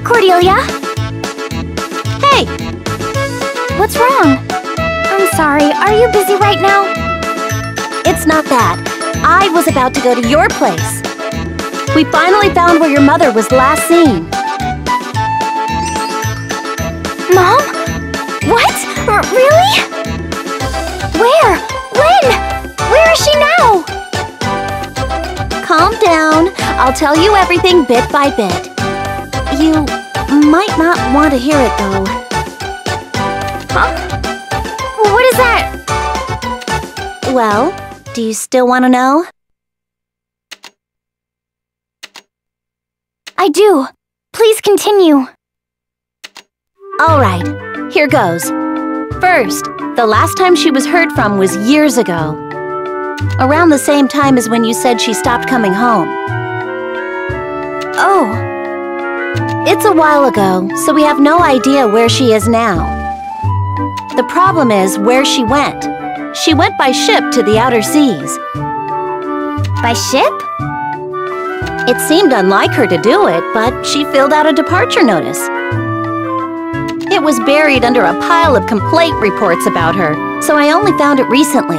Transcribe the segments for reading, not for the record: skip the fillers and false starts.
Cordelia! Hey! What's wrong? I'm sorry, are you busy right now? It's not that. I was about to go to your place. We finally found where your mother was last seen. Mom? What? Really? Where? When? Where is she now? Calm down. I'll tell you everything bit by bit. You might not want to hear it, though. Huh? What is that? Well, do you still want to know? I do. Please continue. All right, here goes. First, the last time she was heard from was years ago. Around the same time as when you said she stopped coming home. Oh. It's a while ago, so we have no idea where she is now. The problem is where she went. She went by ship to the outer seas. By ship? It seemed unlike her to do it, but she filled out a departure notice. It was buried under a pile of complaint reports about her, so I only found it recently.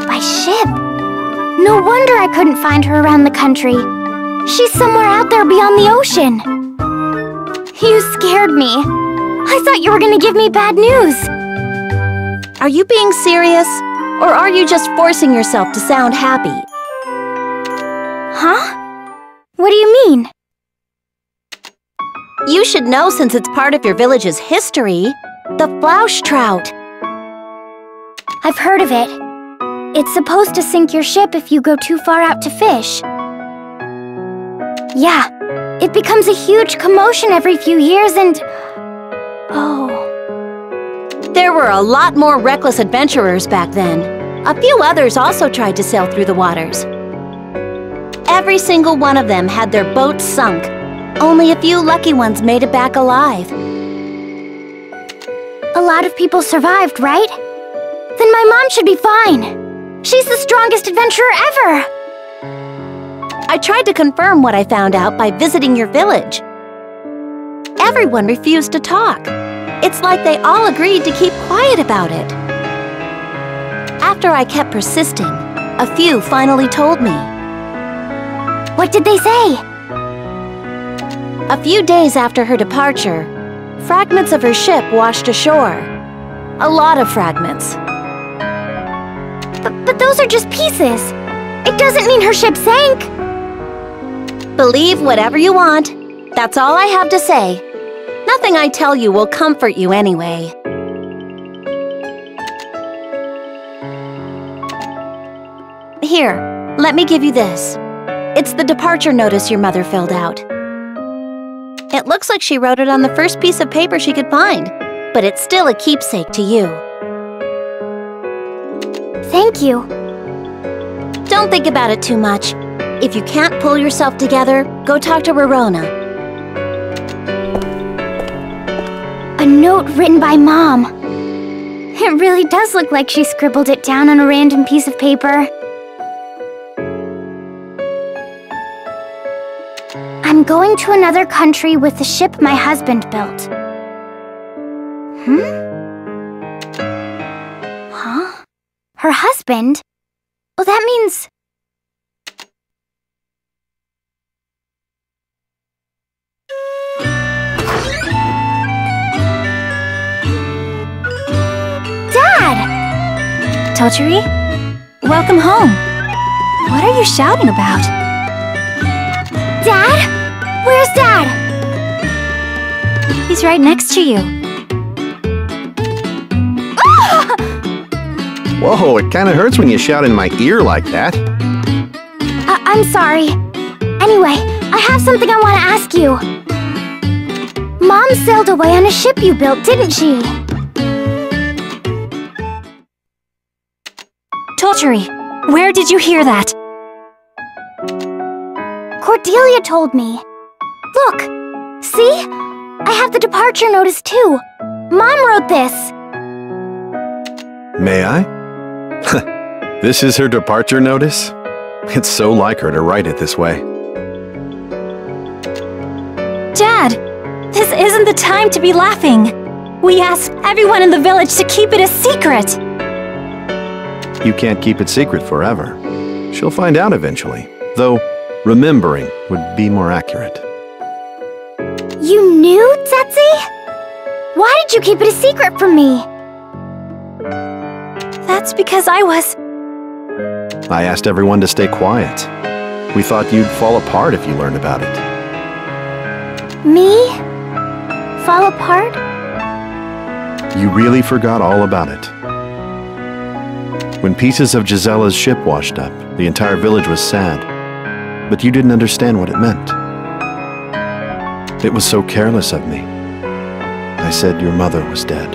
By ship? No wonder I couldn't find her around the country. She's somewhere out there beyond the ocean. You scared me. I thought you were gonna give me bad news. Are you being serious? Or are you just forcing yourself to sound happy? Huh? What do you mean? You should know since it's part of your village's history. The Flausch trout. I've heard of it. It's supposed to sink your ship if you go too far out to fish. Yeah, it becomes a huge commotion every few years and... Oh... There were a lot more reckless adventurers back then. A few others also tried to sail through the waters. Every single one of them had their boats sunk. Only a few lucky ones made it back alive. A lot of people survived, right? Then my mom should be fine. She's the strongest adventurer ever! I tried to confirm what I found out by visiting your village. Everyone refused to talk. It's like they all agreed to keep quiet about it. After I kept persisting, a few finally told me. What did they say? A few days after her departure, fragments of her ship washed ashore. A lot of fragments. But those are just pieces. It doesn't mean her ship sank. Believe whatever you want. That's all I have to say. Nothing I tell you will comfort you anyway. Here, let me give you this. It's the departure notice your mother filled out. It looks like she wrote it on the first piece of paper she could find, but it's still a keepsake to you. Thank you. Don't think about it too much. If you can't pull yourself together, go talk to Rorona. A note written by Mom. It really does look like she scribbled it down on a random piece of paper. I'm going to another country with the ship my husband built. Huh? Her husband? Well, that means... Dad! Totori? Welcome home. What are you shouting about? Dad? Where's Dad? He's right next to you. Ah! Whoa, it kinda hurts when you shout in my ear like that. I'm sorry. Anyway, I have something I want to ask you. Mom sailed away on a ship you built, didn't she? Totori, where did you hear that? Cordelia told me. Look, see? I have the departure notice too. Mom wrote this. May I? This is her departure notice? It's so like her to write it this way. Dad! Dad! This isn't the time to be laughing. We asked everyone in the village to keep it a secret. You can't keep it secret forever. She'll find out eventually, though remembering would be more accurate. You knew, Zetzi? Why did you keep it a secret from me? That's because I asked everyone to stay quiet. We thought you'd fall apart if you learned about it. Me? Fall apart? You really forgot all about it. When pieces of Gisella's ship washed up, the entire village was sad. But you didn't understand what it meant. It was so careless of me. I said your mother was dead.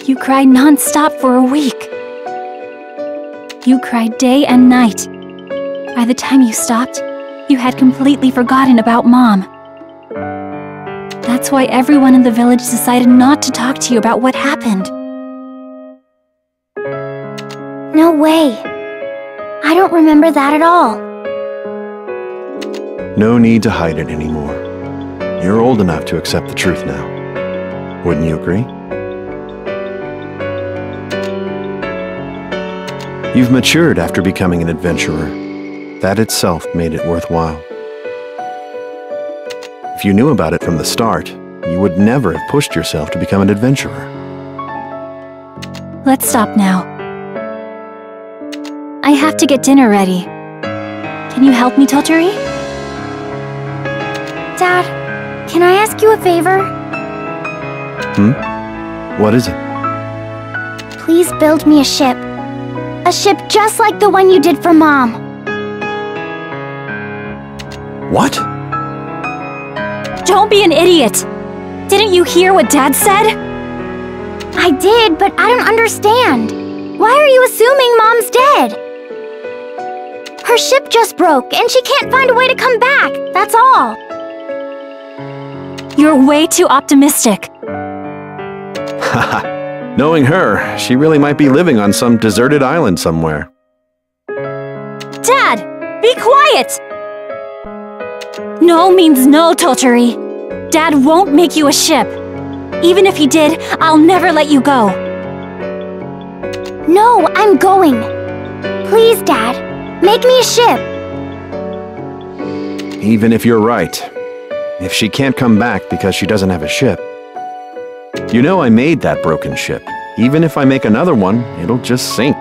You cried non-stop for a week. You cried day and night. By the time you stopped, you had completely forgotten about Mom. That's why everyone in the village decided not to talk to you about what happened. No way. I don't remember that at all. No need to hide it anymore. You're old enough to accept the truth now. Wouldn't you agree? You've matured after becoming an adventurer. That itself made it worthwhile. If you knew about it from the start, you would never have pushed yourself to become an adventurer. Let's stop now. I have to get dinner ready. Can you help me, Totori? Dad, can I ask you a favor? What is it? Please build me a ship. A ship just like the one you did for Mom. What? Don't be an idiot! Didn't you hear what Dad said? I did, but I don't understand. Why are you assuming Mom's dead? Her ship just broke, and she can't find a way to come back, that's all. You're way too optimistic. Haha. Knowing her, she really might be living on some deserted island somewhere. Dad! Be quiet! No means no, Totori. Dad won't make you a ship. Even if he did, I'll never let you go. No, I'm going. Please, Dad, make me a ship. Even if you're right. If she can't come back because she doesn't have a ship. You know I made that broken ship. Even if I make another one, it'll just sink.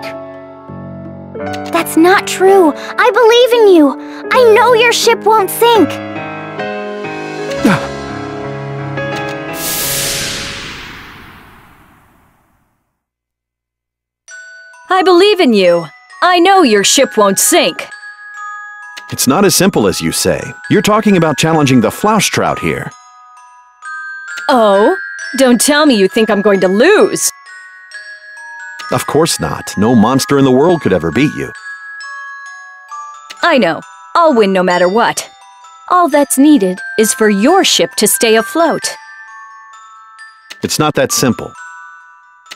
That's not true. I believe in you. I know your ship won't sink. I believe in you. I know your ship won't sink. It's not as simple as you say. You're talking about challenging the Flauschtrout here. Oh? Don't tell me you think I'm going to lose. Of course not. No monster in the world could ever beat you. I know. I'll win no matter what. All that's needed is for your ship to stay afloat. It's not that simple.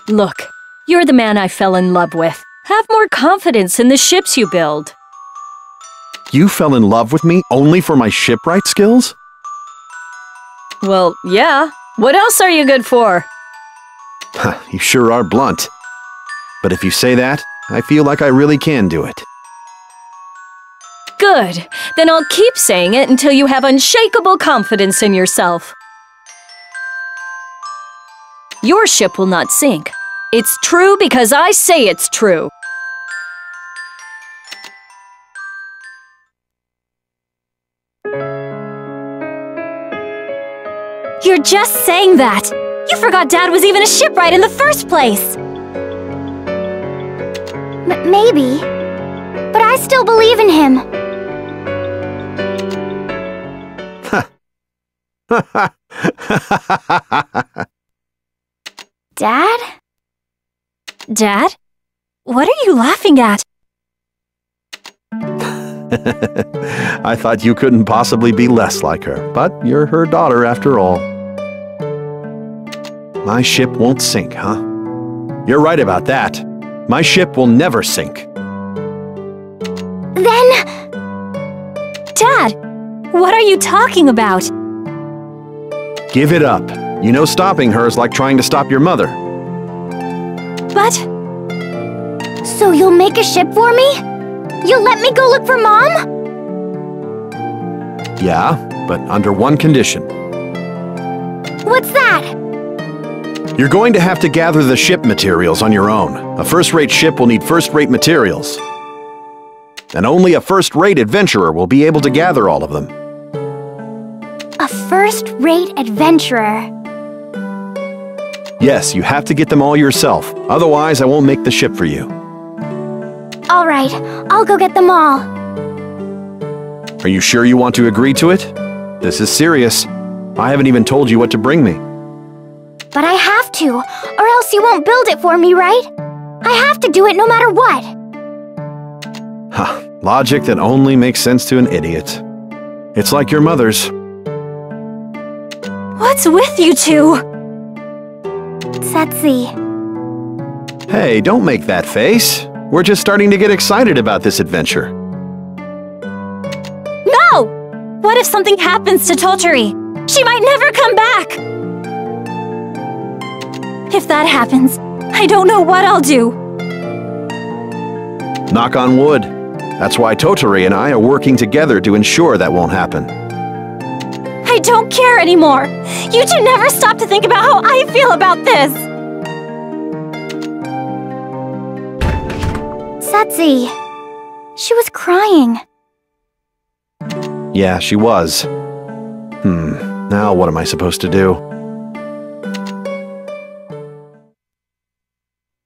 Look, you're the man I fell in love with. Have more confidence in the ships you build. You fell in love with me only for my shipwright skills? Well, yeah. What else are you good for? You sure are blunt. But if you say that, I feel like I really can do it. Good. Then I'll keep saying it until you have unshakable confidence in yourself. Your ship will not sink. It's true because I say it's true. You're just saying that! You forgot Dad was even a shipwright in the first place! Maybe. But I still believe in him. Dad? Dad? What are you laughing at? I thought you couldn't possibly be less like her, but you're her daughter after all. My ship won't sink, huh? You're right about that. My ship will never sink. Then... Dad! What are you talking about? Give it up. You know stopping her is like trying to stop your mother. But So you'll make a ship for me? You'll let me go look for Mom? Yeah, but under one condition. What's that? You're going to have to gather the ship materials on your own. A first-rate ship will need first-rate materials. And only a first-rate adventurer will be able to gather all of them. A first-rate adventurer. Yes, you have to get them all yourself. Otherwise, I won't make the ship for you. All right, I'll go get them all. Are you sure you want to agree to it? This is serious. I haven't even told you what to bring me. But I have to, or else you won't build it for me, right? I have to do it no matter what. Ha, logic that only makes sense to an idiot. It's like your mother's. what's with you two? Setzi. Hey, don't make that face. We're just starting to get excited about this adventure. No! What if something happens to Totori? She might never come back! If that happens, I don't know what I'll do. Knock on wood. That's why Totori and I are working together to ensure that won't happen. I don't care anymore. You two never stop to think about how I feel about this. Setzi. She was crying. Yeah, she was. Now what am I supposed to do?